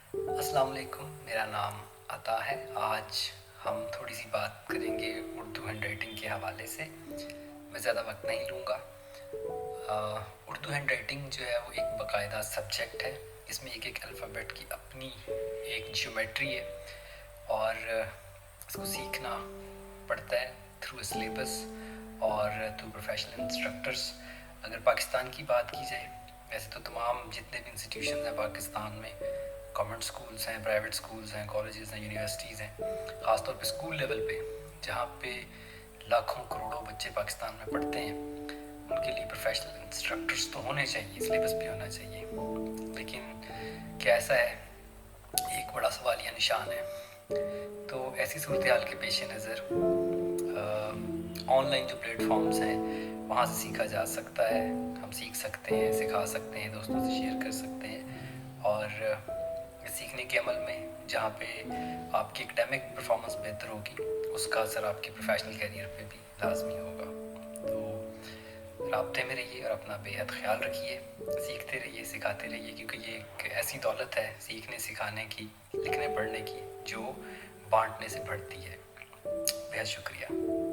अस्सलाम वालेकुम, मेरा नाम अता है। आज हम थोड़ी सी बात करेंगे उर्दू हैंड राइटिंग के हवाले से। मैं ज़्यादा वक्त नहीं लूँगा। उर्दू हैंड राइटिंग जो है वो एक बाकायदा सब्जेक्ट है। इसमें एक एक अल्फ़ाबेट की अपनी एक ज्योमेट्री है और इसको सीखना पड़ता है थ्रू सिलेबस और थ्रू प्रोफेशनल इंस्ट्रक्टर्स। अगर पाकिस्तान की बात की जाए, वैसे तो तमाम जितने भी इंस्टीट्यूशन हैं पाकिस्तान में, गवर्नमेंट स्कूल्स हैं, प्राइवेट स्कूल्स हैं, कॉलेजेस हैं, यूनिवर्सिटीज़ हैं, ख़ासतौर पे स्कूल लेवल पे जहाँ पे लाखों करोड़ों बच्चे पाकिस्तान में पढ़ते हैं, उनके लिए प्रोफेशनल इंस्ट्रक्टर्स तो होने चाहिए, सिलेबस भी होना चाहिए। लेकिन क्या ऐसा है, एक बड़ा सवालिया निशान है। तो ऐसी सूरत हाल के पेश नज़र ऑनलाइन जो प्लेटफॉर्म्स हैं वहाँ से सीखा जा सकता है। हम सीख सकते हैं, सिखा सकते हैं, दोस्तों से शेयर कर सकते हैं और सीखने के अमल में जहाँ पे आपकी एकेडमिक परफॉर्मेंस बेहतर होगी, उसका असर आपके प्रोफेशनल कैरियर पे भी लाजमी होगा। तो राब्ते में रहिए और अपना बेहद ख्याल रखिए, सीखते रहिए, सिखाते रहिए, क्योंकि ये एक ऐसी दौलत है सीखने सिखाने की, लिखने पढ़ने की, जो बांटने से बढ़ती है। बेहद शुक्रिया।